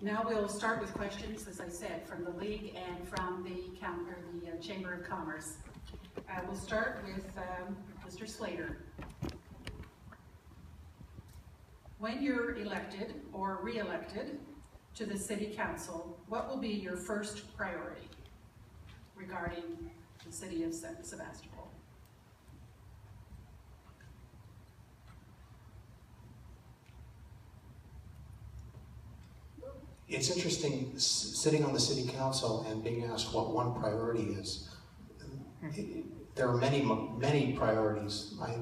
Now we'll start with questions, as I said, from the League and from the Chamber of Commerce. We'll start with Mr. Slater. When you're elected or re-elected to the City Council, what will be your first priority regarding the City of Sebastopol? It's interesting sitting on the City Council and being asked what one priority is. There are many priorities. I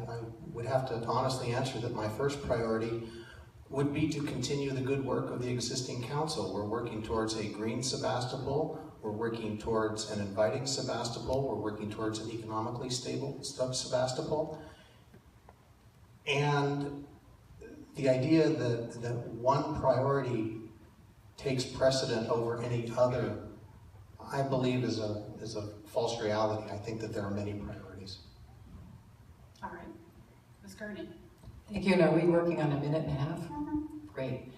would have to honestly answer that my first priority would be to continue the good work of the existing council. We're working towards a green Sebastopol. We're working towards an inviting Sebastopol. We're working towards an economically stable Sebastopol. And the idea that one priority takes precedent over any other, I believe is a false reality. I think that there are many priorities. All right. Ms. Kearney. Thank you. And are we working on a minute and a half? Great.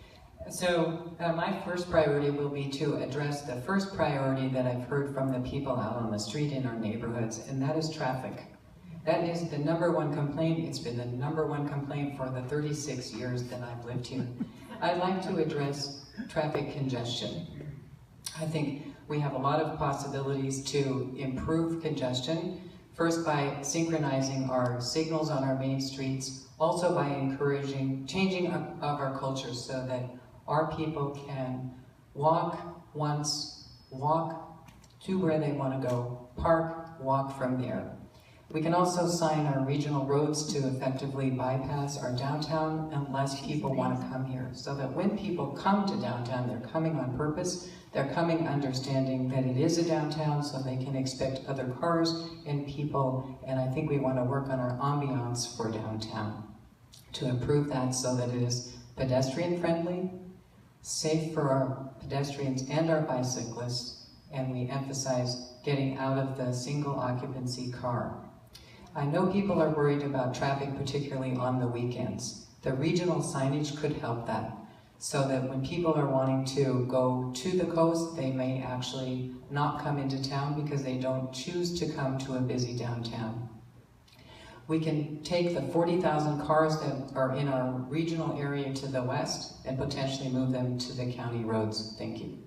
So my first priority will be to address the first priority that I've heard from the people out on the street in our neighborhoods, and that is traffic. That is the #1 complaint. It's been the #1 complaint for the 36 years that I've lived here. I'd like to address traffic congestion. I think we have a lot of possibilities to improve congestion, first by synchronizing our signals on our main streets, also by encouraging changing of our culture so that our people can walk once, walk to where they want to go, park, walk from there. We can also sign our regional roads to effectively bypass our downtown unless people want to come here, so that when people come to downtown, they're coming on purpose, they're coming understanding that it is a downtown, so they can expect other cars and people, and I think we want to work on our ambiance for downtown to improve that so that it is pedestrian friendly, safe for our pedestrians and our bicyclists, and we emphasize getting out of the single occupancy car. I know people are worried about traffic, particularly on the weekends. The regional signage could help that, so that when people are wanting to go to the coast, they may actually not come into town because they don't choose to come to a busy downtown. We can take the 40,000 cars that are in our regional area to the west and potentially move them to the county roads. Thank you.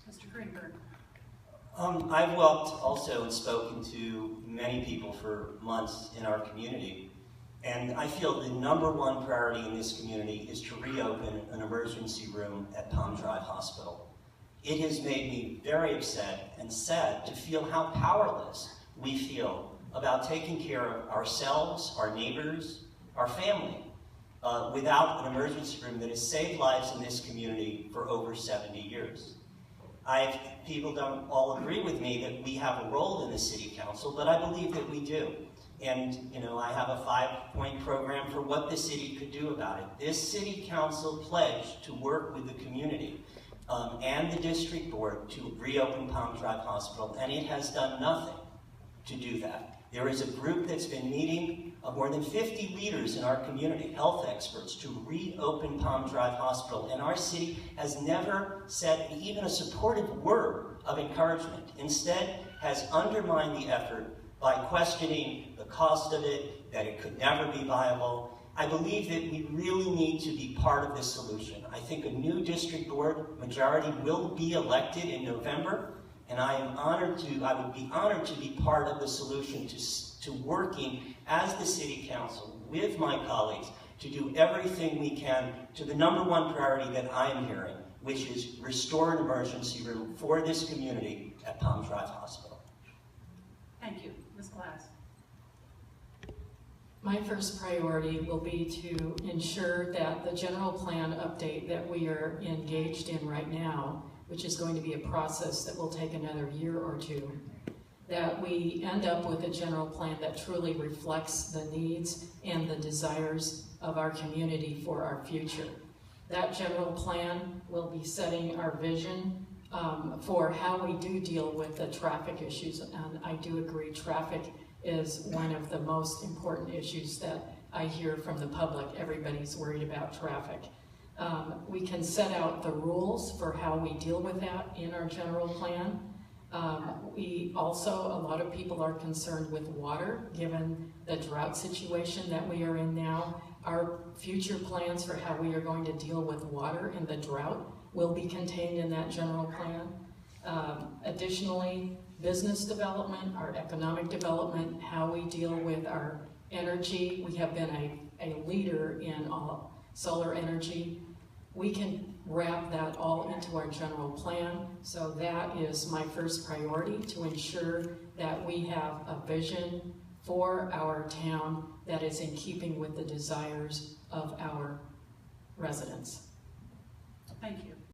Mr. Greenberg. I've walked also and spoken to many people for months in our community, and I feel the #1 priority in this community is to reopen an emergency room at Palm Drive Hospital. It has made me very upset and sad to feel how powerless we feel about taking care of ourselves, our neighbors, our family, without an emergency room that has saved lives in this community for over 70 years. People don't all agree with me that we have a role in the City Council, but I believe that we do. And, I have a 5-point program for what the city could do about it. This City Council pledged to work with the community and the district board to reopen Palm Drive Hospital, and it has done nothing to do that. There is a group that's been meeting, more than 50 leaders in our community, health experts, to reopen Palm Drive Hospital, and our city has never said even a supportive word of encouragement. Instead, has undermined the effort by questioning the cost of it, that it could never be viable. I believe that we really need to be part of this solution. I think a new district board majority will be elected in November, and I would be honored to be part of the solution to working as the City Council with my colleagues to do everything we can to the #1 priority that I am hearing, which is restore an emergency room for this community at Palm Drive Hospital. Thank you. Ms. Glass. My first priority will be to ensure that the general plan update that we are engaged in right now, which is going to be a process that will take another year or two, that we end up with a general plan that truly reflects the needs and the desires of our community for our future. That general plan will be setting our vision for how we do deal with the traffic issues, and I do agree traffic is one of the most important issues that I hear from the public. Everybody's worried about traffic. We can set out the rules for how we deal with that in our general plan. We also, a lot of people are concerned with water, given the drought situation that we are in now. Our future plans for how we are going to deal with water and the drought will be contained in that general plan. Additionally, business development, our economic development, how we deal with our energy. We have been a leader in solar energy. We can wrap that all into our general plan. So that is my first priority, to ensure that we have a vision for our town that is in keeping with the desires of our residents. Thank you.